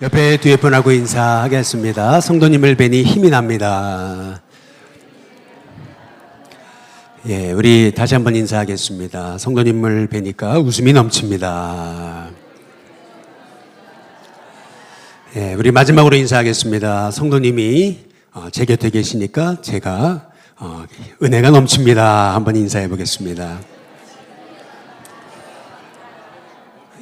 옆에 뒤에 분하고 인사하겠습니다. 성도님을 뵈니 힘이 납니다. 예, 우리 다시 한번 인사하겠습니다. 성도님을 뵈니까 웃음이 넘칩니다. 예, 우리 마지막으로 인사하겠습니다. 성도님이 제 곁에 계시니까 제가 은혜가 넘칩니다. 한번 인사해 보겠습니다.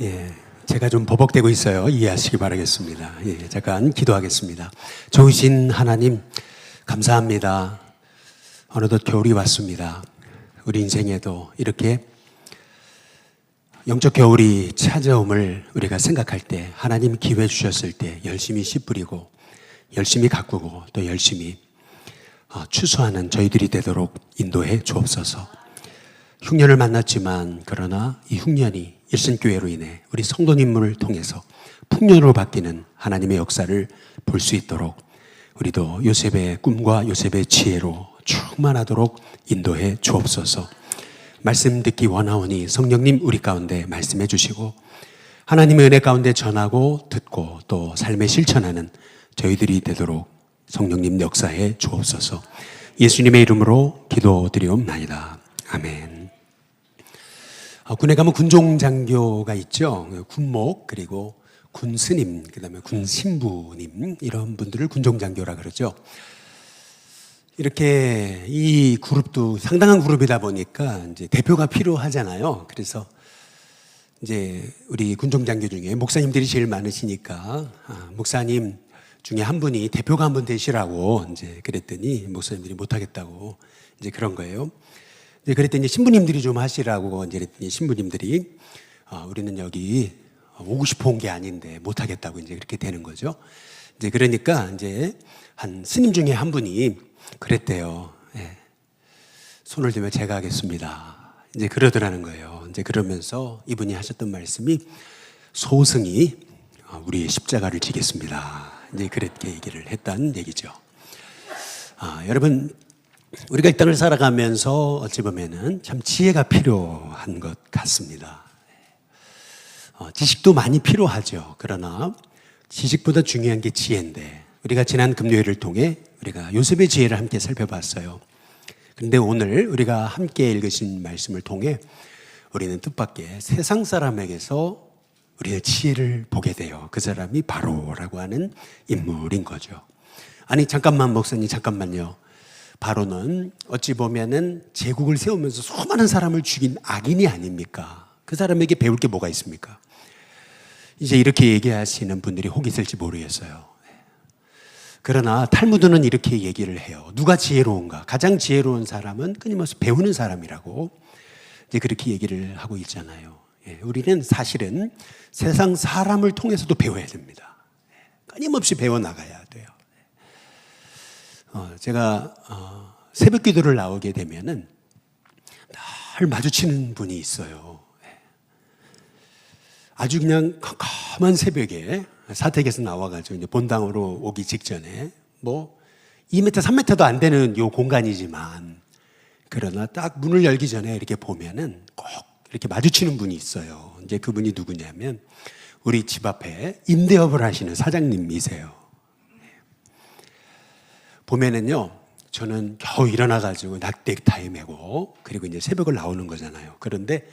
예. 제가 좀 버벅대고 있어요. 이해하시기 바라겠습니다. 예, 잠깐 기도하겠습니다. 좋으신 하나님, 감사합니다. 어느덧 겨울이 왔습니다. 우리 인생에도 이렇게 영적 겨울이 찾아옴을 우리가 생각할 때, 하나님 기회 주셨을 때 열심히 씨 뿌리고, 열심히 가꾸고, 또 열심히 추수하는 저희들이 되도록 인도해 주옵소서. 흉년을 만났지만, 그러나 이 흉년이 일신교회로 인해 우리 성도님을 통해서 풍년으로 바뀌는 하나님의 역사를 볼 수 있도록 우리도 요셉의 꿈과 요셉의 지혜로 충만하도록 인도해 주옵소서. 말씀 듣기 원하오니 성령님 우리 가운데 말씀해 주시고 하나님의 은혜 가운데 전하고 듣고 또 삶에 실천하는 저희들이 되도록 성령님 역사해 주옵소서. 예수님의 이름으로 기도드리옵나이다. 아멘. 군에 가면 군종장교가 있죠. 군목, 그리고 군스님, 그 다음에 군신부님, 이런 분들을 군종장교라 그러죠. 이렇게 이 그룹도 상당한 그룹이다 보니까 이제 대표가 필요하잖아요. 그래서 이제 우리 군종장교 중에 목사님들이 제일 많으시니까 목사님 중에 한 분이 대표가 한 분 되시라고 이제 그랬더니 목사님들이 못하겠다고 이제 그런 거예요. 이제 그랬더니 신부님들이 좀 하시라고 이제 그랬더니 신부님들이 우리는 여기 오고 싶어 온 게 아닌데 못 하겠다고 이제 그렇게 되는 거죠. 이제 그러니까 이제 한 스님 중에 한 분이 그랬대요. 예. 손을 들면 제가 하겠습니다. 이제 그러더라는 거예요. 이제 그러면서 이분이 하셨던 말씀이 소승이 우리의 십자가를 지겠습니다. 이제 그렇게 얘기를 했다는 얘기죠. 여러분, 우리가 이 땅을 살아가면서 어찌 보면은 참 지혜가 필요한 것 같습니다. 지식도 많이 필요하죠. 그러나 지식보다 중요한 게 지혜인데 우리가 지난 금요일을 통해 우리가 요셉의 지혜를 함께 살펴봤어요. 그런데 오늘 우리가 함께 읽으신 말씀을 통해 우리는 뜻밖의 세상 사람에게서 우리의 지혜를 보게 돼요. 그 사람이 바로라고 하는 인물인 거죠. 아니 잠깐만 목사님 잠깐만요. 바로는 어찌 보면은 제국을 세우면서 수많은 사람을 죽인 악인이 아닙니까? 그 사람에게 배울 게 뭐가 있습니까? 이제 이렇게 얘기하시는 분들이 혹 있을지 모르겠어요. 그러나 탈무드는 이렇게 얘기를 해요. 누가 지혜로운가? 가장 지혜로운 사람은 끊임없이 배우는 사람이라고 이제 그렇게 얘기를 하고 있잖아요. 우리는 사실은 세상 사람을 통해서도 배워야 됩니다. 끊임없이 배워나가야 돼요. 제가 새벽 기도를 나오게 되면은 늘 마주치는 분이 있어요. 아주 그냥 컴컴한 새벽에 사택에서 나와가지고 이제 본당으로 오기 직전에 뭐 2m, 3m도 안 되는 요 공간이지만 그러나 딱 문을 열기 전에 이렇게 보면은 꼭 이렇게 마주치는 분이 있어요. 이제 그분이 누구냐면 우리 집 앞에 임대업을 하시는 사장님이세요. 보면은요, 저는 겨우 일어나가지고 넥타이 메고 그리고 이제 새벽을 나오는 거잖아요. 그런데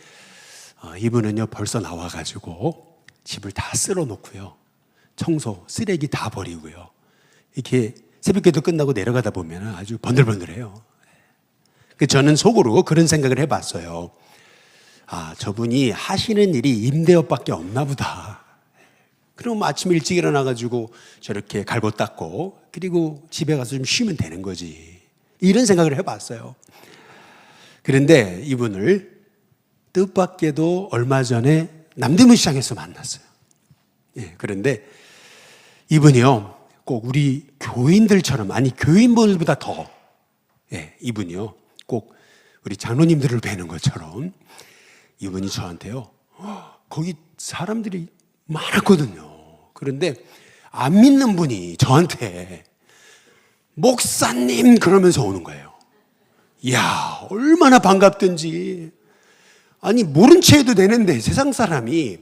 이분은요 벌써 나와가지고 집을 다 쓸어놓고요, 청소, 쓰레기 다 버리고요. 이렇게 새벽기도 끝나고 내려가다 보면 아주 번들번들해요. 저는 속으로 그런 생각을 해봤어요. 저분이 하시는 일이 임대업밖에 없나 보다. 그럼 아침 일찍 일어나가지고 저렇게 갈고 닦고 그리고 집에 가서 좀 쉬면 되는 거지. 이런 생각을 해봤어요. 그런데 이분을 뜻밖에도 얼마 전에 남대문 시장에서 만났어요. 그런데 이분이요 꼭 우리 교인들처럼, 아니 교인분들보다 더 이분이요 꼭 우리 장로님들을 뵈는 것처럼 이분이 저한테요 거기 사람들이 많았거든요. 그런데 안 믿는 분이 저한테 목사님 그러면서 오는 거예요. 이야, 얼마나 반갑든지. 아니 모른 채 해도 되는데 세상 사람이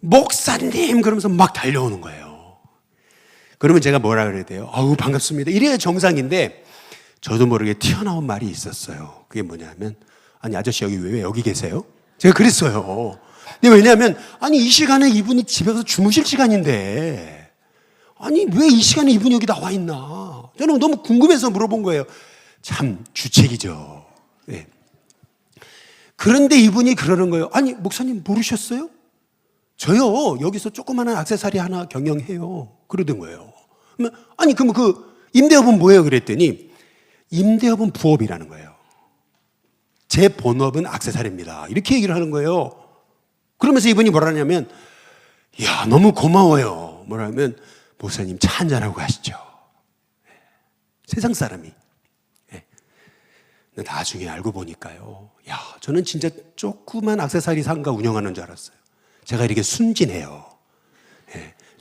목사님 그러면서 막 달려오는 거예요. 그러면 제가 뭐라 그래야 돼요? 아우, 반갑습니다. 이래야 정상인데 저도 모르게 튀어나온 말이 있었어요. 그게 뭐냐면, 아니, 아저씨 여기 왜 여기 계세요? 제가 그랬어요. 근데 왜냐하면, 아니, 이 시간에 이분이 집에서 주무실 시간인데, 아니, 왜 이 시간에 이분이 여기 나와 있나? 저는 너무 궁금해서 물어본 거예요. 참, 주책이죠. 네. 그런데 이분이 그러는 거예요. 아니, 목사님 모르셨어요? 저요, 여기서 조그마한 액세서리 하나 경영해요. 그러던 거예요. 아니, 그럼 그 임대업은 뭐예요? 그랬더니, 임대업은 부업이라는 거예요. 제 본업은 액세서리입니다. 이렇게 얘기를 하는 거예요. 그러면서 이분이 뭐라 하냐면, 이야, 너무 고마워요. 뭐라 하면, 목사님 차 한잔하고 가시죠. 세상 사람이. 나중에 알고 보니까요. 야, 저는 진짜 조그만 액세서리 상가 운영하는 줄 알았어요. 제가 이렇게 순진해요.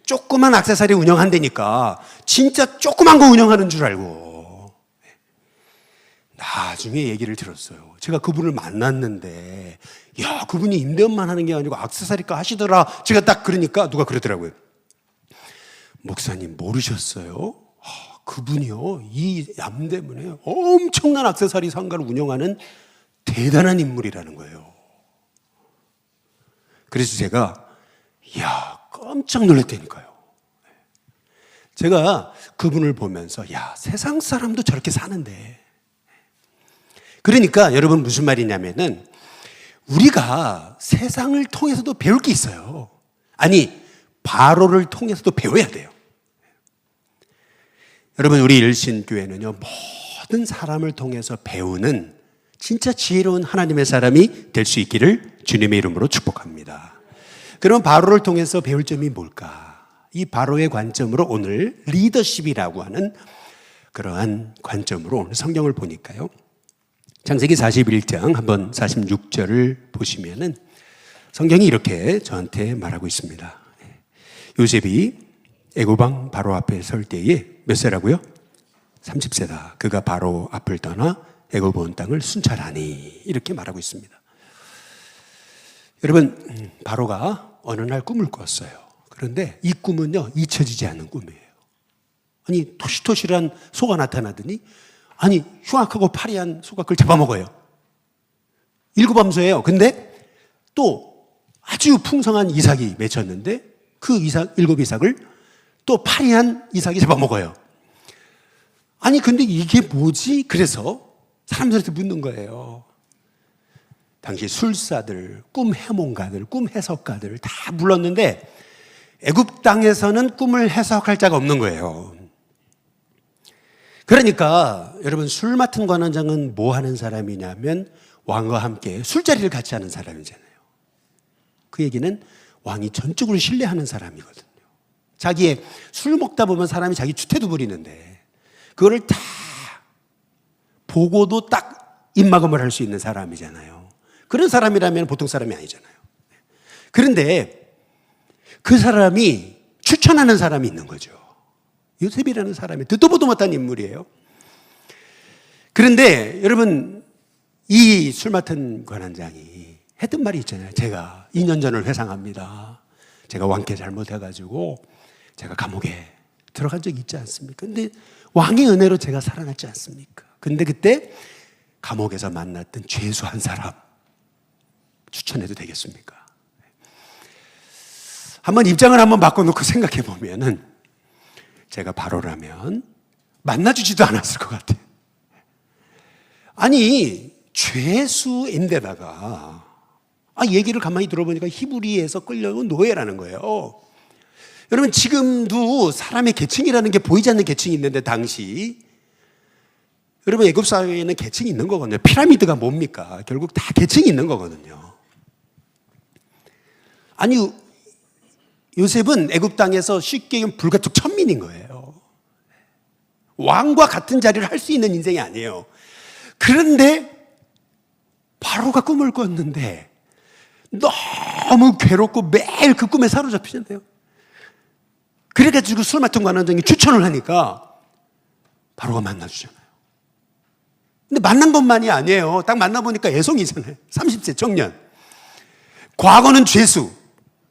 조그만 액세서리 운영한다니까 진짜 조그만 거 운영하는 줄 알고. 나중에 얘기를 들었어요. 제가 그분을 만났는데, 야, 그분이 임대업만 하는 게 아니고 액세서리과 하시더라. 제가 딱 그러니까 누가 그러더라고요. 목사님 모르셨어요? 그분이요, 이 남대문에 엄청난 액세서리 상가를 운영하는 대단한 인물이라는 거예요. 그래서 제가, 이야, 깜짝 놀랐다니까요. 제가 그분을 보면서, 야, 세상 사람도 저렇게 사는데. 그러니까 여러분 무슨 말이냐면은, 우리가 세상을 통해서도 배울 게 있어요. 아니, 바로를 통해서도 배워야 돼요. 여러분, 우리 일신교회는요, 모든 사람을 통해서 배우는 진짜 지혜로운 하나님의 사람이 될 수 있기를 주님의 이름으로 축복합니다. 그럼 바로를 통해서 배울 점이 뭘까? 이 바로의 관점으로 오늘 리더십이라고 하는 그러한 관점으로 오늘 성경을 보니까요. 창세기 41장 한번 46절을 보시면은 성경이 이렇게 저한테 말하고 있습니다. 요셉이 애굽 왕 바로 앞에 설 때에 몇 세라고요? 30세다. 그가 바로 앞을 떠나 애굽 온 땅을 순찰하니, 이렇게 말하고 있습니다. 여러분, 바로가 어느 날 꿈을 꿨어요. 그런데 이 꿈은요, 잊혀지지 않는 꿈이에요. 아니, 토실토실한 소가 나타나더니, 아니, 흉악하고 파리한 소각을 잡아먹어요. 일곱암소예요. 근데 또 아주 풍성한 이삭이 맺혔는데 그 일곱 이삭을 또 파리한 이삭이 잡아먹어요. 아니, 근데 이게 뭐지? 그래서 사람들한테 묻는 거예요. 당시 술사들, 꿈 해몽가들, 꿈 해석가들 다 불렀는데 애굽 땅에서는 꿈을 해석할 자가 없는 거예요. 그러니까 여러분, 술 맡은 관원장은 뭐 하는 사람이냐면 왕과 함께 술자리를 같이 하는 사람이잖아요. 그 얘기는 왕이 전적으로 신뢰하는 사람이거든요. 자기의 술 먹다 보면 사람이 자기 주태도 부리는데 그거를 다 보고도 딱 입막음을 할 수 있는 사람이잖아요. 그런 사람이라면 보통 사람이 아니잖아요. 그런데 그 사람이 추천하는 사람이 있는 거죠. 요셉이라는 사람이 듣도 보도 못한 인물이에요. 그런데 여러분, 이 술 맡은 관원장이 했던 말이 있잖아요. 제가 2년 전을 회상합니다. 제가 왕께 잘못해가지고 제가 감옥에 들어간 적이 있지 않습니까? 근데 왕의 은혜로 제가 살아났지 않습니까? 근데 그때 감옥에서 만났던 죄수 한 사람 추천해도 되겠습니까? 한번 입장을 한번 바꿔놓고 생각해 보면은 제가 바로라면 만나주지도 않았을 것 같아요. 아니, 죄수인데다가 얘기를 가만히 들어보니까 히브리에서 끌려온 노예라는 거예요. 여러분, 지금도 사람의 계층이라는 게 보이지 않는 계층이 있는데 당시 여러분, 애굽 사회에는 계층이 있는 거거든요. 피라미드가 뭡니까? 결국 다 계층이 있는 거거든요. 아니, 요셉은 애굽 땅에서 쉽게 얘기하면 불가촉 천민인 거예요. 왕과 같은 자리를 할 수 있는 인생이 아니에요. 그런데 바로가 꿈을 꿨는데 너무 괴롭고 매일 그 꿈에 사로잡히잖아요. 그래가지고 술 맡은 관원장이 추천을 하니까 바로가 만나주잖아요. 근데 만난 것만이 아니에요. 딱 만나보니까 애송이잖아요. 30세 청년. 과거는 죄수.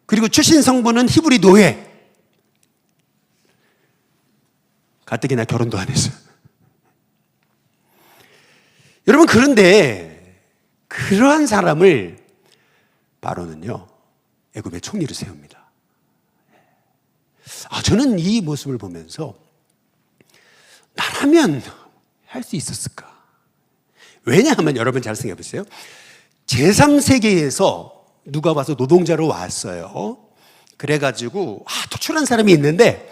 그리고 출신 성분은 히브리 노예. 가뜩이나 결혼도 안 했어요. 여러분, 그런데 그러한 사람을 바로는요, 애굽의 총리로 세웁니다. 저는 이 모습을 보면서 나라면 할 수 있었을까? 왜냐하면 여러분 잘 생각해 보세요. 제3세계에서 누가 와서 노동자로 왔어요. 그래가지고 도출한 사람이 있는데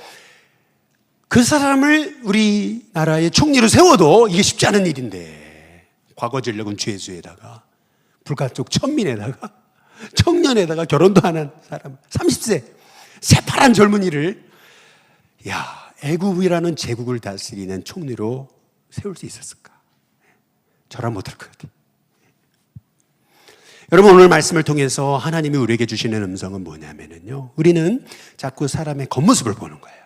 그 사람을 우리나라의 총리로 세워도 이게 쉽지 않은 일인데, 과거 전력은 죄수에다가 불가촉 천민에다가 청년에다가 결혼도 안 한 사람 30세 새파란 젊은이를 애굽이라는 제국을 다스리는 총리로 세울 수 있었을까? 저라 못할 것 같아요. 여러분, 오늘 말씀을 통해서 하나님이 우리에게 주시는 음성은 뭐냐면요, 우리는 자꾸 사람의 겉모습을 보는 거예요.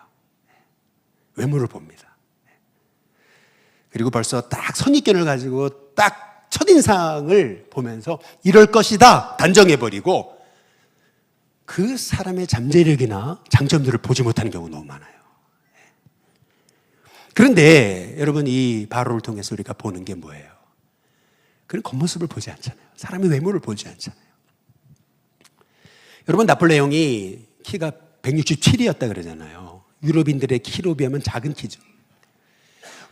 외모를 봅니다. 그리고 벌써 딱 선입견을 가지고 딱 첫인상을 보면서 이럴 것이다 단정해버리고 그 사람의 잠재력이나 장점들을 보지 못하는 경우가 너무 많아요. 그런데 여러분, 이 바로를 통해서 우리가 보는 게 뭐예요? 그런 겉모습을 보지 않잖아요. 사람의 외모를 보지 않잖아요. 여러분, 나폴레옹이 키가 167이었다 그러잖아요. 유럽인들의 키로 비하면 작은 키죠.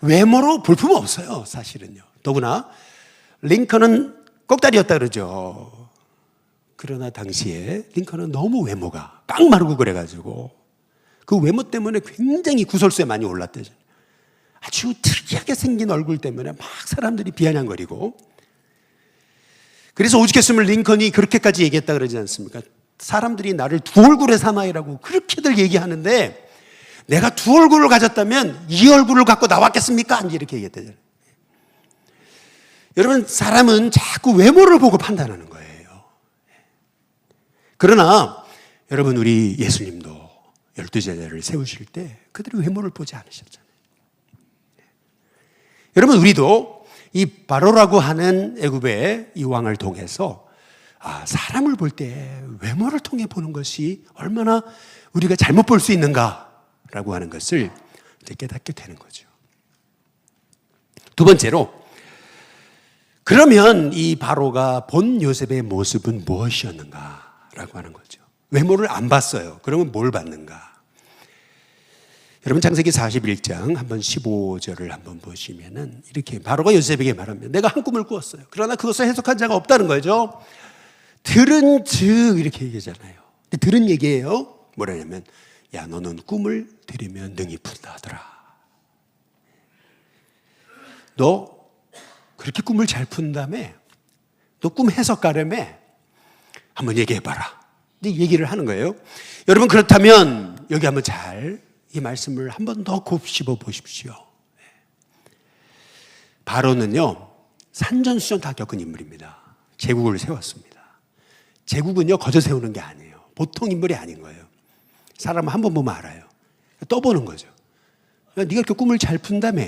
외모로 볼품 없어요, 사실은요. 더구나 링컨은 꼭다리였다 그러죠. 그러나 당시에 링컨은 너무 외모가 깡마르고 그래가지고 그 외모 때문에 굉장히 구설수에 많이 올랐대죠. 아주 특이하게 생긴 얼굴 때문에 막 사람들이 비아냥거리고, 그래서 오죽했으면 링컨이 그렇게까지 얘기했다 그러지 않습니까? 사람들이 나를 두 얼굴의 사나이라고 그렇게들 얘기하는데 내가 두 얼굴을 가졌다면 이 얼굴을 갖고 나왔겠습니까? 이렇게 얘기했대잖아요. 여러분, 사람은 자꾸 외모를 보고 판단하는 거예요. 그러나 여러분, 우리 예수님도 12제자를 세우실 때 그들이 외모를 보지 않으셨잖아요. 여러분, 우리도 이 바로라고 하는 애굽의 이 왕을 통해서 사람을 볼 때 외모를 통해 보는 것이 얼마나 우리가 잘못 볼 수 있는가라고 하는 것을 이제 깨닫게 되는 거죠. 두 번째로, 그러면 이 바로가 본 요셉의 모습은 무엇이었는가라고 하는 거죠. 외모를 안 봤어요. 그러면 뭘 봤는가? 여러분, 창세기 41장 한번 15절을 한번 보시면은 이렇게 바로가 요셉에게 말합니다. 내가 한 꿈을 꾸었어요. 그러나 그것을 해석한 자가 없다는 거죠. 들은 즉 이렇게 얘기하잖아요. 근데 들은 얘기예요. 뭐라냐면, 야, 너는 꿈을 들으면 능히 푼다 하더라. 너 그렇게 꿈을 잘 푼다며? 너 꿈 해석가라며? 한번 얘기해봐라. 근데 얘기를 하는 거예요. 여러분, 그렇다면 여기 한번 잘 이 말씀을 한 번 더 곱씹어 보십시오. 바로는요, 산전수전 다 겪은 인물입니다. 제국을 세웠습니다. 제국은요, 거저 세우는 게 아니에요. 보통 인물이 아닌 거예요. 사람은 한 번 보면 알아요. 떠보는 거죠. 네가 이렇게 꿈을 잘 푼다며?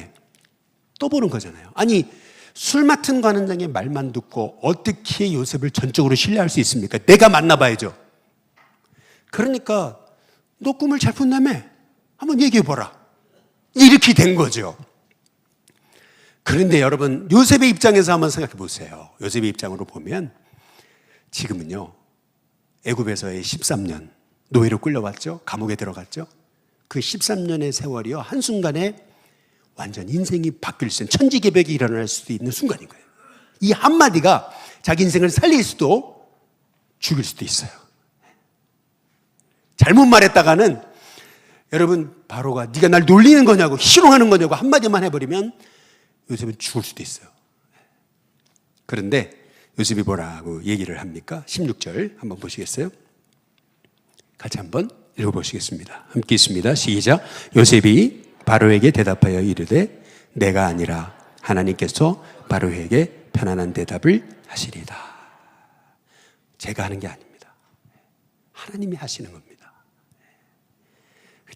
떠보는 거잖아요. 아니, 술 맡은 관원장의 말만 듣고 어떻게 요셉을 전적으로 신뢰할 수 있습니까? 내가 만나봐야죠. 그러니까 너 꿈을 잘 푼다며? 한번 얘기해보라. 이렇게 된 거죠. 그런데 여러분, 요셉의 입장에서 한번 생각해 보세요. 요셉의 입장으로 보면 지금은요, 애굽에서의 13년 노예로 끌려왔죠. 감옥에 들어갔죠. 그 13년의 세월이요, 한순간에 완전 인생이 바뀔 수 있는, 천지개벽이 일어날 수도 있는 순간인 거예요. 이 한마디가 자기 인생을 살릴 수도 죽일 수도 있어요. 잘못 말했다가는 여러분, 바로가 네가 날 놀리는 거냐고, 희롱하는 거냐고 한마디만 해버리면 요셉은 죽을 수도 있어요. 그런데 요셉이 뭐라고 얘기를 합니까? 16절 한번 보시겠어요? 같이 한번 읽어보시겠습니다. 함께 있습니다. 시작. 요셉이 바로에게 대답하여 이르되 내가 아니라 하나님께서 바로에게 편안한 대답을 하시리다. 제가 하는 게 아닙니다. 하나님이 하시는 겁니다.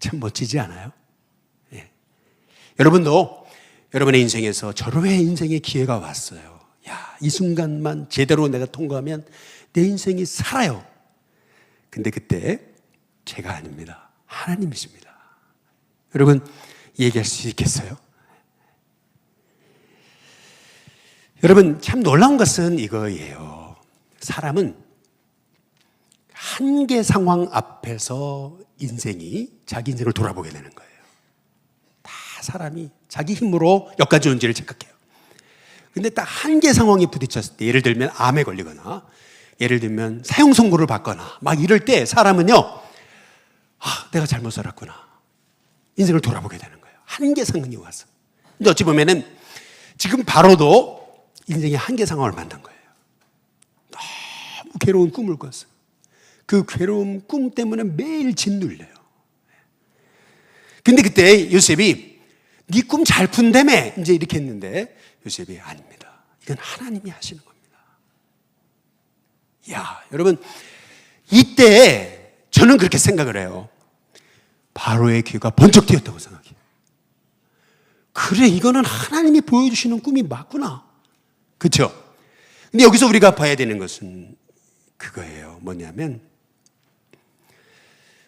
참 멋지지 않아요? 예. 여러분도 여러분의 인생에서 절호의 인생의 기회가 왔어요. 야, 이 순간만 제대로 내가 통과하면 내 인생이 살아요. 근데 그때 제가 아닙니다. 하나님이십니다. 여러분, 얘기할 수 있겠어요? 여러분, 참 놀라운 것은 이거예요. 사람은 한계 상황 앞에서 자기 인생을 돌아보게 되는 거예요. 다 사람이 자기 힘으로 여기까지 온지를 착각해요. 근데 딱 한계 상황에 부딪혔을 때, 예를 들면 암에 걸리거나, 예를 들면 사형 선고를 받거나 막 이럴 때 사람은요, 내가 잘못 살았구나, 인생을 돌아보게 되는 거예요. 한계 상황이 와서. 근데 어찌 보면은 지금 바로도 인생의 한계 상황을 만난 거예요. 너무 괴로운 꿈을 꿨어요. 그 괴로운 꿈 때문에 매일 짓눌려요. 근데 그때 요셉이 네 꿈 잘 푼다며 이제 이렇게 했는데, 요셉이 아닙니다. 이건 하나님이 하시는 겁니다. 야, 여러분, 이때 저는 그렇게 생각을 해요. 바로의 귀가 번쩍 뜨였다고 생각해요. 그래, 이거는 하나님이 보여주시는 꿈이 맞구나. 그렇죠? 근데 여기서 우리가 봐야 되는 것은 그거예요. 뭐냐면,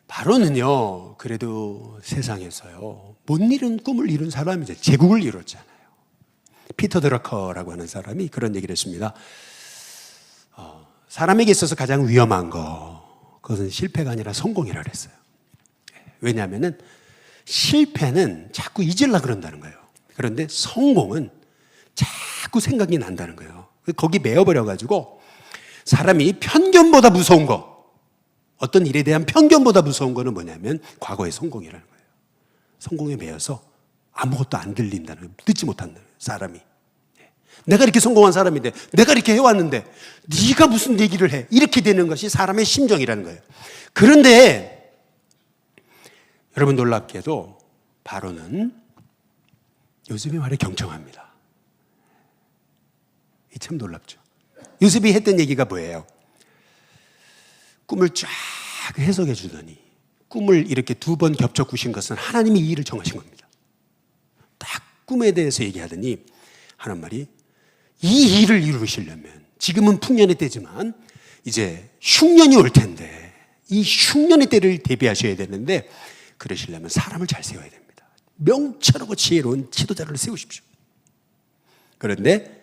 바로는요, 그래도 세상에서요, 못 이룬 꿈을 이룬 사람이죠. 제국을 이뤘잖아요. 피터 드러커라고 하는 사람이 그런 얘기를 했습니다. 사람에게 있어서 가장 위험한 그것은 실패가 아니라 성공이라고 했어요. 왜냐하면 실패는 자꾸 잊으려고 그런다는 거예요. 그런데 성공은 자꾸 생각이 난다는 거예요. 거기 매여버려가지고 사람이 편견보다 무서운 어떤 일에 대한 편견보다 무서운 거는 뭐냐면 과거의 성공이라는 거예요. 성공에 매여서 아무것도 안 들린다는 거예요. 듣지 못한다는 거예요, 사람이. 내가 이렇게 성공한 사람인데, 내가 이렇게 해왔는데 네가 무슨 얘기를 해, 이렇게 되는 것이 사람의 심정이라는 거예요. 그런데 여러분, 놀랍게도 바로는 요셉의 말에 경청합니다. 이 참 놀랍죠. 요셉이 했던 얘기가 뭐예요? 꿈을 쫙 해석해 주더니, 꿈을 이렇게 2번 겹쳐 꾸신 것은 하나님이 이 일을 정하신 겁니다. 딱 꿈에 대해서 얘기하더니 하는 말이, 이 일을 이루시려면 지금은 풍년의 때지만 이제 흉년이 올 텐데, 이 흉년의 때를 대비하셔야 되는데, 그러시려면 사람을 잘 세워야 됩니다. 명철하고 지혜로운 지도자를 세우십시오. 그런데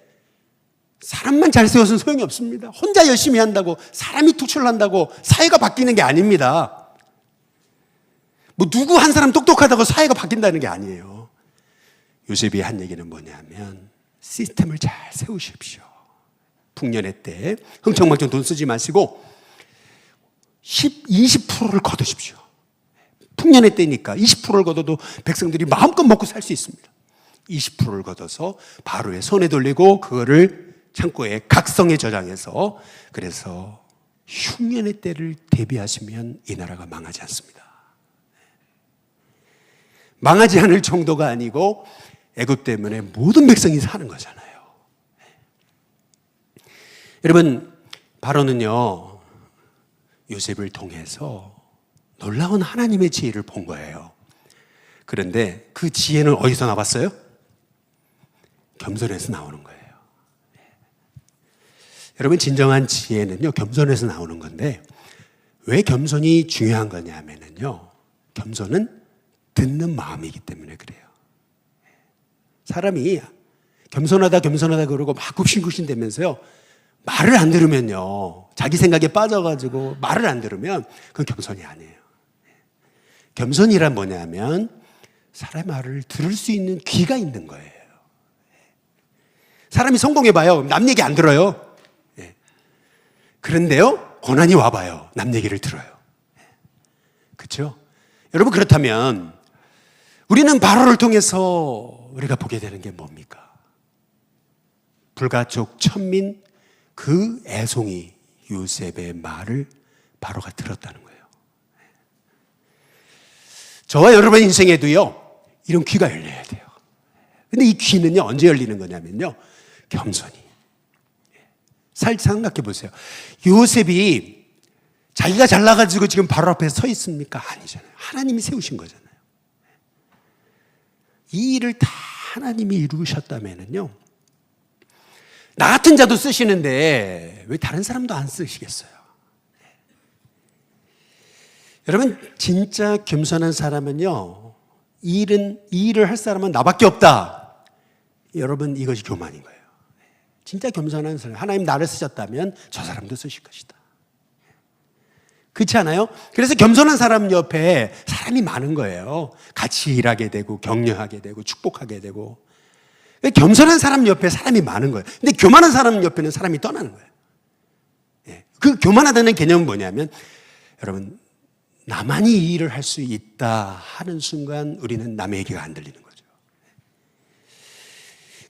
사람만 잘 세워서는 소용이 없습니다. 혼자 열심히 한다고, 사람이 투출한다고 사회가 바뀌는 게 아닙니다. 뭐 누구 한 사람 똑똑하다고 사회가 바뀐다는 게 아니에요. 요셉이 한 얘기는 뭐냐면, 시스템을 잘 세우십시오. 풍년의 때 흥청망청 돈 쓰지 마시고 20%를 거두십시오. 풍년의 때니까 20%를 거둬도 백성들이 마음껏 먹고 살 수 있습니다. 20%를 걷어서 바로의 손에 돌리고 그거를 창고에 각성에 저장해서, 그래서 흉년의 때를 대비하시면 이 나라가 망하지 않습니다. 망하지 않을 정도가 아니고 애굽 때문에 모든 백성이 사는 거잖아요. 여러분, 바로는요, 요셉을 통해서 놀라운 하나님의 지혜를 본 거예요. 그런데 그 지혜는 어디서 나왔어요? 겸손에서 나오는 거예요. 여러분, 진정한 지혜는요, 겸손에서 나오는 건데, 왜 겸손이 중요한 거냐면요, 겸손은 듣는 마음이기 때문에 그래요. 사람이 겸손하다 그러고 막 굽신굽신 대면서요, 말을 안 들으면요, 자기 생각에 빠져가지고 말을 안 들으면 그건 겸손이 아니에요. 겸손이란 뭐냐면 사람의 말을 들을 수 있는 귀가 있는 거예요. 사람이 성공해봐요, 남 얘기 안 들어요. 그런데요, 고난이 와봐요, 남 얘기를 들어요. 그렇죠? 여러분, 그렇다면 우리는 바로를 통해서 우리가 보게 되는 게 뭡니까? 불가촉 천민 그 애송이 요셉의 말을 바로가 들었다는 거예요. 저와 여러분 인생에도요, 이런 귀가 열려야 돼요. 근데 이 귀는요, 언제 열리는 거냐면요, 겸손히. 생각해 보세요. 요셉이 자기가 잘나가지고 지금 바로 앞에 서 있습니까? 아니잖아요. 하나님이 세우신 거잖아요. 이 일을 다 하나님이 이루셨다면요, 나 같은 자도 쓰시는데 왜 다른 사람도 안 쓰시겠어요? 여러분, 진짜 겸손한 사람은요, 이 일을 할 사람은 나밖에 없다. 여러분, 이것이 교만인 거예요. 진짜 겸손한 사람, 하나님 나를 쓰셨다면 저 사람도 쓰실 것이다. 그렇지 않아요? 그래서 겸손한 사람 옆에 사람이 많은 거예요. 같이 일하게 되고 격려하게 되고 축복하게 되고. 겸손한 사람 옆에 사람이 많은 거예요. 근데 교만한 사람 옆에는 사람이 떠나는 거예요. 그 교만하다는 개념은 뭐냐면, 여러분, 나만이 이 일을 할 수 있다 하는 순간 우리는 남의 얘기가 안 들리는 거죠.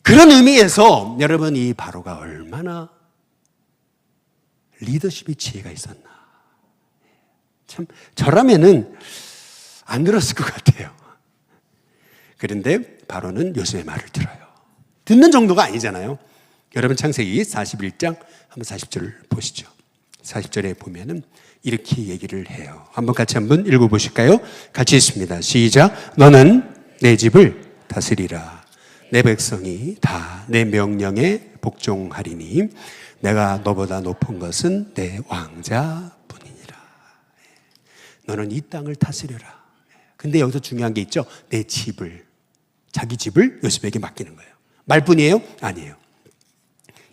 그런 의미에서 여러분, 이 바로가 얼마나 리더십의 지혜가 있었나. 참 저라면은 안 들었을 것 같아요. 그런데 바로는 요셉의 말을 들어요. 듣는 정도가 아니잖아요. 여러분, 창세기 41장 한번 40절을 보시죠. 40절에 보면은 이렇게 얘기를 해요. 한번 읽어보실까요? 같이 있습니다. 시작. 너는 내 집을 다스리라. 내 백성이 다 내 명령에 복종하리니 내가 너보다 높은 것은 내 왕자뿐이니라. 너는 이 땅을 다스려라. 근데 여기서 중요한 게 있죠. 내 집을, 자기 집을 요셉에게 맡기는 거예요. 말뿐이에요? 아니에요.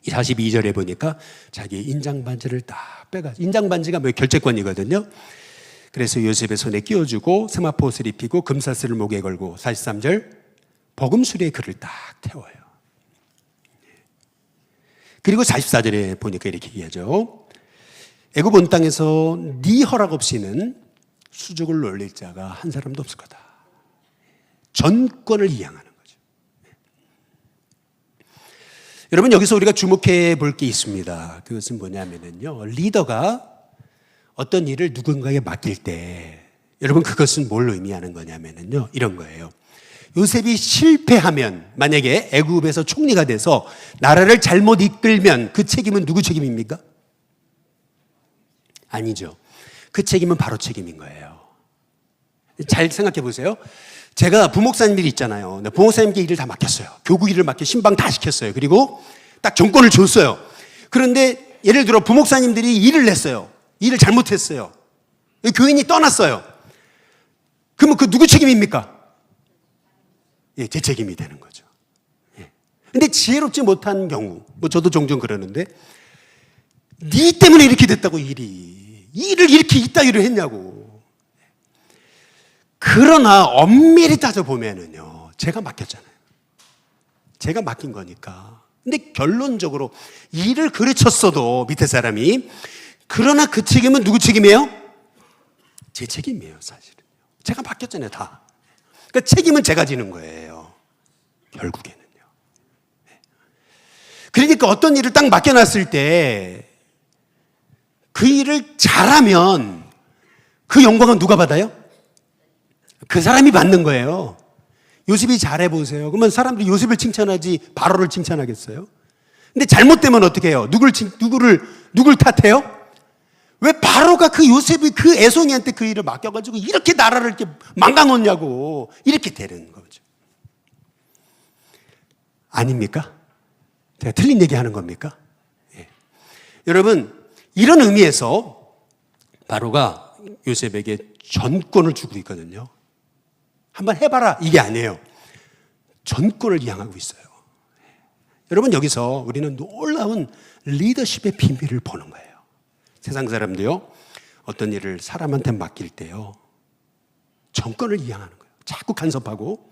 이 42절에 보니까 자기 인장 반지를 딱 빼가지고, 인장 반지가 뭐 결제권이거든요. 그래서 요셉의 손에 끼워주고 세마포 옷을 입히고 금사슬을 목에 걸고 43절 버금수리에 그를 딱 태워요. 그리고 44절에 보니까 이렇게 얘기하죠. 애굽 온 땅에서 네 허락 없이는 수족을 놀릴 자가 한 사람도 없을 거다. 전권을 이양하는 거죠. 여러분, 여기서 우리가 주목해 볼 게 있습니다. 그것은 뭐냐면요, 리더가 어떤 일을 누군가에게 맡길 때, 여러분, 그것은 뭘로 의미하는 거냐면요, 이런 거예요. 요셉이 실패하면, 만약에 애굽에서 총리가 돼서 나라를 잘못 이끌면 그 책임은 누구 책임입니까? 아니죠. 그 책임은 바로 책임인 거예요. 잘 생각해 보세요. 제가 부목사님들이 있잖아요. 부목사님께 일을 다 맡겼어요. 교구 일을 맡겨 신방 다 시켰어요. 그리고 딱 정권을 줬어요. 그런데 예를 들어 부목사님들이 일을 냈어요. 일을 잘못했어요. 교인이 떠났어요. 그러면 그 누구 책임입니까? 예, 제 책임이 되는 거죠. 예. 근데 지혜롭지 못한 경우, 뭐 저도 종종 그러는데, 네 때문에 이렇게 됐다고 일을 이렇게 이따위로 했냐고. 그러나 엄밀히 따져보면은요, 제가 맡겼잖아요. 제가 맡긴 거니까. 근데 결론적으로 일을 그르쳤어도 밑에 사람이, 그러나 그 책임은 누구 책임이에요? 제 책임이에요, 사실은. 제가 맡겼잖아요, 다. 그러니까 책임은 제가 지는 거예요, 결국에는요. 그러니까 어떤 일을 딱 맡겨놨을 때 그 일을 잘하면 그 영광은 누가 받아요? 그 사람이 받는 거예요. 요셉이 잘해보세요. 그러면 사람들이 요셉을 칭찬하지 바로를 칭찬하겠어요? 근데 잘못되면 어떻게 해요? 누굴 탓해요? 왜 바로가 그 요셉이 그 애송이한테 그 일을 맡겨가지고 이렇게 나라를 이렇게 망가놓냐고. 이렇게 되는 거죠. 아닙니까? 제가 틀린 얘기 하는 겁니까? 예. 여러분, 이런 의미에서 바로가 요셉에게 전권을 주고 있거든요. 한번 해봐라, 이게 아니에요. 전권을 이양하고 있어요. 여러분, 여기서 우리는 놀라운 리더십의 비밀을 보는 거예요. 세상 사람도요, 어떤 일을 사람한테 맡길 때요, 전권을 이양하는 거예요. 자꾸 간섭하고,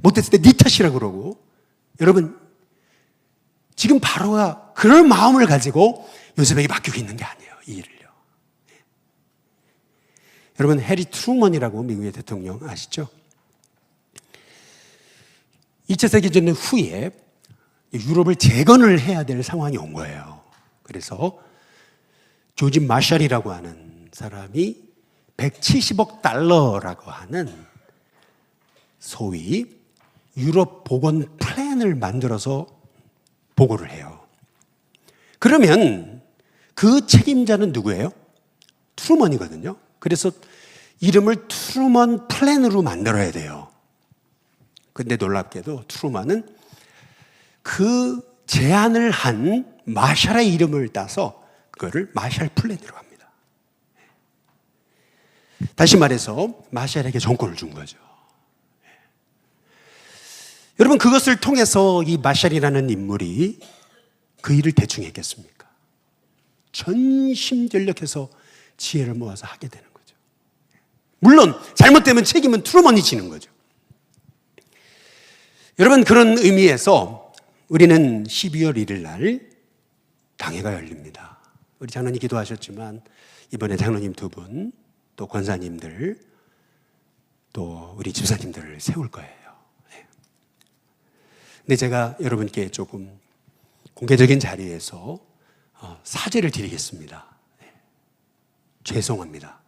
못했을 때 네 탓이라고 그러고. 여러분, 지금 바로가 그런 마음을 가지고 요셉에게 맡기고 있는 게 아니에요, 이 일을요. 여러분, 해리 트루먼이라고 미국의 대통령 아시죠? 2차 세계대전 후에 유럽을 재건을 해야 될 상황이 온 거예요. 그래서 조지 마샬이라고 하는 사람이 170억 달러라고 하는 소위 유럽 복원 플랜을 만들어서 보고를 해요. 그러면 그 책임자는 누구예요? 트루먼이거든요. 그래서 이름을 트루먼 플랜으로 만들어야 돼요. 근데 놀랍게도 트루먼은 그 제안을 한 마샬의 이름을 따서 그거를 마샬 플랜으로 합니다. 다시 말해서 마샬에게 정권을 준 거죠. 여러분, 그것을 통해서 이 마샬이라는 인물이 그 일을 대충 했겠습니까? 전심전력해서 지혜를 모아서 하게 되는 거죠. 물론 잘못되면 책임은 트루먼이 지는 거죠. 여러분, 그런 의미에서 우리는 12월 1일 날 당회가 열립니다. 우리 장로님 기도하셨지만 이번에 장로님 2분, 또 권사님들, 또 우리 집사님들을 세울 거예요. 근데 제가 여러분께 조금 공개적인 자리에서 사죄를 드리겠습니다. 죄송합니다.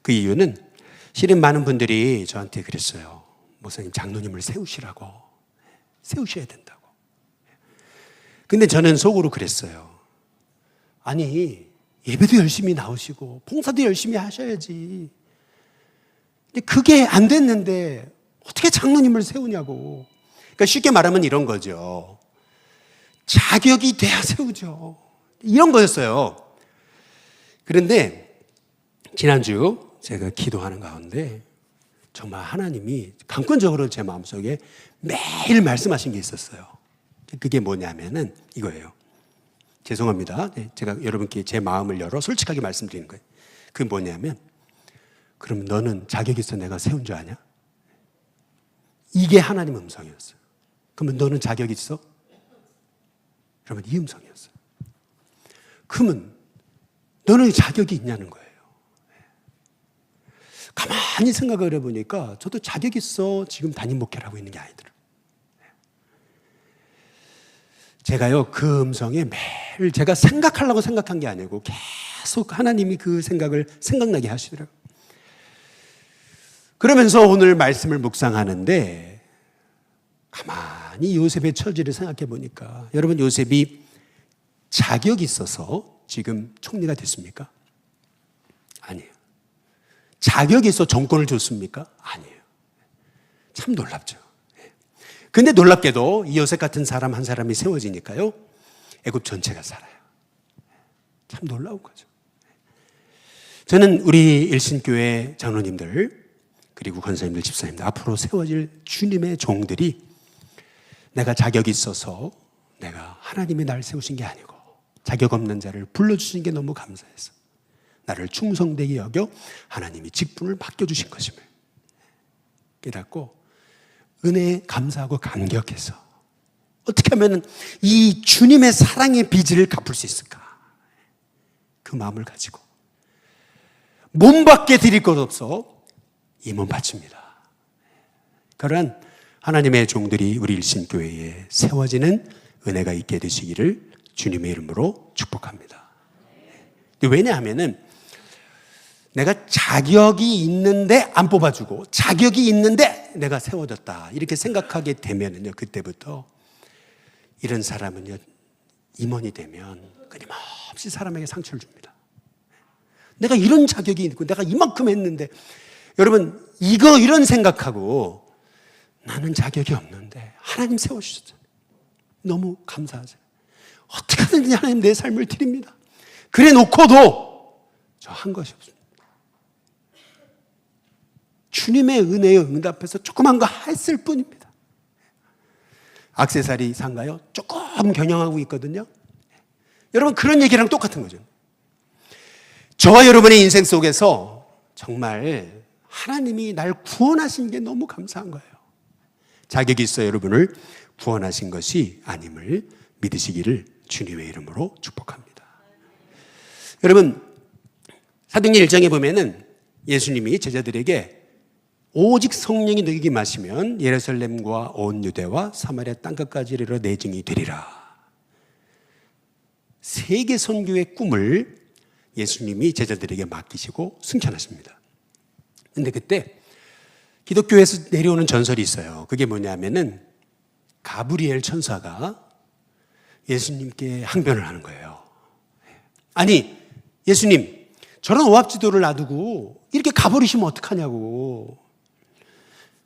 그 이유는 실은 많은 분들이 저한테 그랬어요. 목사님, 장로님을 세우시라고. 세우셔야 된다고. 근데 저는 속으로 그랬어요. 아니, 예배도 열심히 나오시고 봉사도 열심히 하셔야지. 근데 그게 안 됐는데 어떻게 장로님을 세우냐고. 그러니까 쉽게 말하면 이런 거죠. 자격이 돼야 세우죠. 이런 거였어요. 그런데 지난주 제가 기도하는 가운데 정말 하나님이 강권적으로 제 마음속에 매일 말씀하신 게 있었어요. 그게 뭐냐면은 이거예요. 죄송합니다. 제가 여러분께 제 마음을 열어 솔직하게 말씀드리는 거예요. 그게 뭐냐면, 그럼 너는 자격 있어 내가 세운 줄 아냐? 이게 하나님 음성이었어요. 그러면 너는 자격 있어? 그러면 이 음성이었어요. 그러면 너는 자격이 있냐는 거예요. 가만히 생각을 해보니까 저도 자격 있어 지금 담임 목회를 하고 있는 게 아니더라고요. 제가요, 그 음성에 매일 제가 생각하려고 생각한 게 아니고 계속 하나님이 그 생각을 생각나게 하시더라고요. 그러면서 오늘 말씀을 묵상하는데 가만히 요셉의 처지를 생각해 보니까, 여러분, 요셉이 자격이 있어서 지금 총리가 됐습니까? 아니에요. 자격이 있어 정권을 줬습니까? 아니에요. 참 놀랍죠. 근데 놀랍게도 이 요셉 같은 사람 한 사람이 세워지니까요, 애굽 전체가 살아요. 참 놀라운 거죠. 저는 우리 일신교회 장로님들, 그리고 권사님들, 집사님들, 앞으로 세워질 주님의 종들이 내가 자격이 있어서 내가 하나님이 나를 세우신 게 아니고 자격 없는 자를 불러주신 게 너무 감사해서 나를 충성되게 여겨 하나님이 직분을 맡겨주신 것임을 깨닫고 은혜에 감사하고 감격해서 어떻게 하면 이 주님의 사랑의 빚을 갚을 수 있을까? 그 마음을 가지고 몸밖에 드릴 것 없어 이 몸 바칩니다. 그러한 하나님의 종들이 우리 일신교회에 세워지는 은혜가 있게 되시기를 주님의 이름으로 축복합니다. 왜냐하면은 내가 자격이 있는데 안 뽑아주고 자격이 있는데 내가 세워졌다 이렇게 생각하게 되면은요, 그때부터 이런 사람은요, 임원이 되면 끊임없이 사람에게 상처를 줍니다. 내가 이런 자격이 있고 내가 이만큼 했는데, 여러분, 이런 생각하고 나는 자격이 없는데 하나님 세워주셨잖아요. 너무 감사하죠. 어떻게 하든지 하나님 내 삶을 드립니다. 그래 놓고도 저 한 것이 없습니다. 주님의 은혜에 응답해서 조그만 거 했을 뿐입니다. 액세서리 상가요? 조금 겨냥하고 있거든요. 여러분, 그런 얘기랑 똑같은 거죠. 저와 여러분의 인생 속에서 정말 하나님이 날 구원하신 게 너무 감사한 거예요. 자격이 있어 여러분을 구원하신 것이 아님을 믿으시기를 주님의 이름으로 축복합니다. 여러분, 사도행전 1장에 보면은 예수님이 제자들에게 오직 성령이 너희에게 마시면 예루살렘과 온 유대와 사마리아 땅끝까지 이르러 내 증인이 되리라. 세계 선교의 꿈을 예수님이 제자들에게 맡기시고 승천하십니다. 그런데 그때 기독교에서 내려오는 전설이 있어요. 그게 뭐냐면은 가브리엘 천사가 예수님께 항변을 하는 거예요. 아니, 예수님, 저런 오합지도를 놔두고 이렇게 가버리시면 어떡하냐고.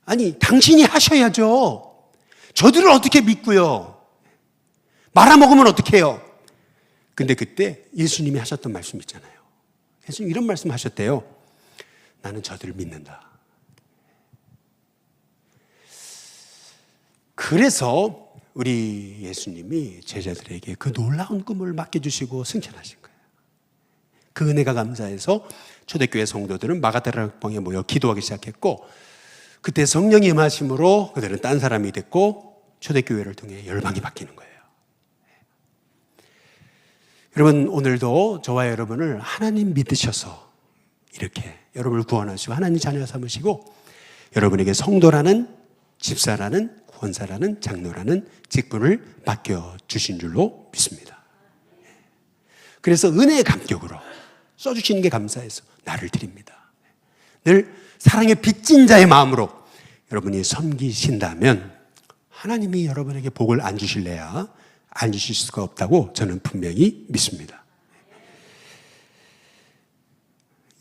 아니, 당신이 하셔야죠. 저들을 어떻게 믿고요. 말아먹으면 어떡해요. 근데 그때 예수님이 하셨던 말씀 있잖아요. 예수님 이런 말씀 하셨대요. 나는 저들을 믿는다. 그래서 우리 예수님이 제자들에게 그 놀라운 꿈을 맡겨주시고 승천하신 거예요. 그 은혜가 감사해서 초대교회 성도들은 마가다락방에 모여 기도하기 시작했고, 그때 성령이 임하심으로 그들은 딴 사람이 됐고 초대교회를 통해 열방이 바뀌는 거예요. 여러분, 오늘도 저와 여러분을 하나님 믿으셔서 이렇게 여러분을 구원하시고 하나님 자녀 삼으시고 여러분에게 성도라는, 집사라는, 권사라는, 장로라는 직분을 맡겨주신 줄로 믿습니다. 그래서 은혜의 감격으로 써주시는 게 감사해서 나를 드립니다. 늘 사랑의 빚진 자의 마음으로 여러분이 섬기신다면 하나님이 여러분에게 복을 안 주실래야 안 주실 수가 없다고 저는 분명히 믿습니다.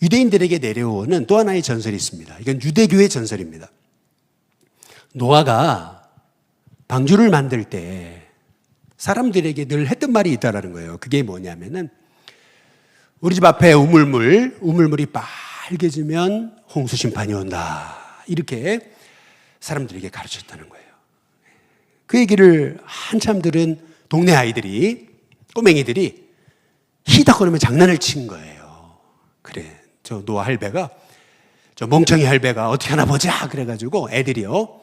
유대인들에게 내려오는 또 하나의 전설이 있습니다. 이건 유대교의 전설입니다. 노아가 방주를 만들 때 사람들에게 늘 했던 말이 있다라는 거예요. 그게 뭐냐면은 우리 집 앞에 우물물이 빨개지면 홍수 심판이 온다. 이렇게 사람들에게 가르쳤다는 거예요. 그 얘기를 한참 들은 동네 아이들이, 꼬맹이들이 히덕거리며 장난을 친 거예요. 그래, 저 노아 할배가, 저 멍청이 할배가 어떻게 하나 보자. 그래가지고 애들이요,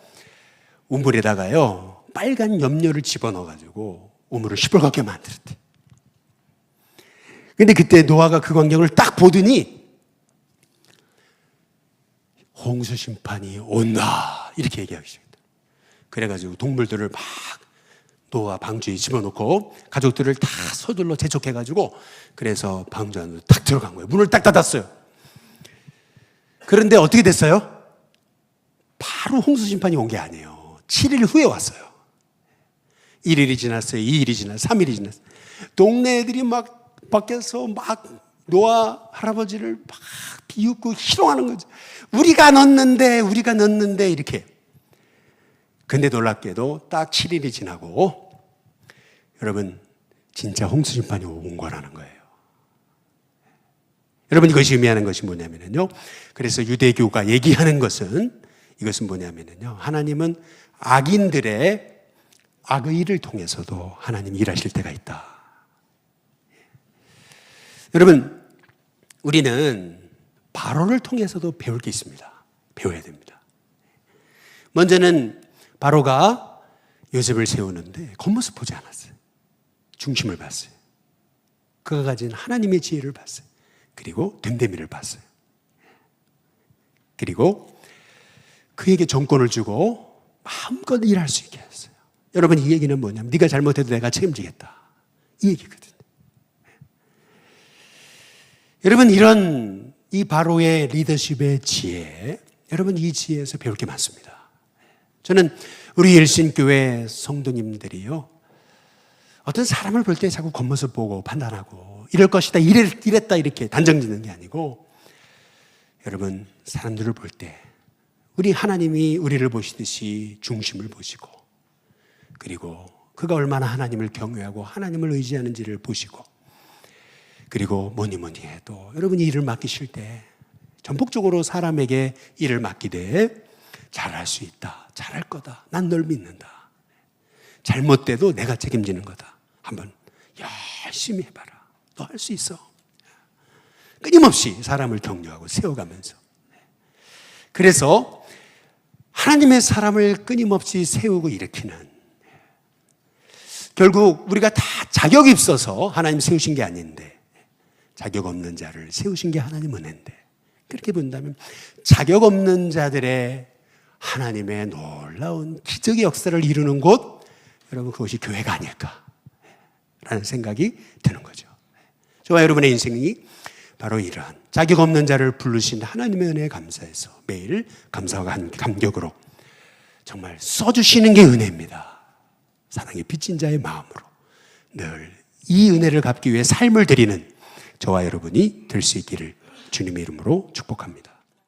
우물에다가요, 빨간 염료를 집어넣어가지고 우물을 시뻘겋게 만들었대. 근데 그때 노아가 그 광경을 딱 보더니 홍수 심판이 온다. 이렇게 얘기하기 시작했다. 그래가지고 동물들을 막 노아 방주에 집어넣고 가족들을 다 서둘러 재촉해가지고 그래서 방주 안으로 딱 들어간 거예요. 문을 딱 닫았어요. 그런데 어떻게 됐어요? 바로 홍수 심판이 온 게 아니에요. 7일 후에 왔어요. 1일이 지났어요. 2일이 지났어요. 3일이 지났어요. 동네 애들이 막 밖에서 막 노아 할아버지를 막 비웃고 희롱하는 거죠. 우리가 넣었는데 이렇게. 근데 놀랍게도 딱 7일이 지나고 여러분 진짜 홍수 심판이 온 거라는 거예요. 여러분, 이것이 의미하는 것이 뭐냐면요. 그래서 유대교가 얘기하는 것은 이것은 뭐냐면요. 하나님은 악인들의 악의를 통해서도 하나님이 일하실 때가 있다. 여러분, 우리는 바로를 통해서도 배울 게 있습니다. 배워야 됩니다. 먼저는 바로가 요셉을 세우는데 겉모습 보지 않았어요. 중심을 봤어요. 그가 가진 하나님의 지혜를 봤어요. 그리고 됨됨이를 봤어요. 그리고 그에게 정권을 주고 마음껏 일할 수 있게 했어요. 여러분, 이 얘기는 뭐냐면 네가 잘못해도 내가 책임지겠다. 이 얘기거든요. 여러분, 이런 이 바로의 리더십의 지혜, 여러분 이 지혜에서 배울 게 많습니다. 저는 우리 일신교회 성도님들이요, 어떤 사람을 볼 때 자꾸 겉모습 보고 판단하고 이럴 것이다, 이랬다 이렇게 단정 짓는 게 아니고, 여러분 사람들을 볼 때 우리 하나님이 우리를 보시듯이 중심을 보시고, 그리고 그가 얼마나 하나님을 경외하고 하나님을 의지하는지를 보시고, 그리고 뭐니 해도 여러분이 일을 맡기실 때 전폭적으로 사람에게 일을 맡기되 잘할 수 있다, 잘할 거다, 난 널 믿는다, 잘못돼도 내가 책임지는 거다, 한번 열심히 해봐라, 너 할 수 있어. 끊임없이 사람을 격려하고 세워가면서, 그래서 하나님의 사람을 끊임없이 세우고 일으키는, 결국 우리가 다 자격이 있어서 하나님 세우신 게 아닌데 자격 없는 자를 세우신 게 하나님 은혜인데, 그렇게 본다면 자격 없는 자들의 하나님의 놀라운 기적의 역사를 이루는 곳, 여러분 그것이 교회가 아닐까라는 생각이 드는 거죠. 저와 여러분의 인생이 바로 이러한 자격 없는 자를 부르신 하나님의 은혜에 감사해서 매일 감사와 감격으로 정말 써주시는 게 은혜입니다. 사랑의 빚진 자의 마음으로 늘 이 은혜를 갚기 위해 삶을 드리는 저와 여러분이 될 수 있기를 주님의 이름으로 축복합니다.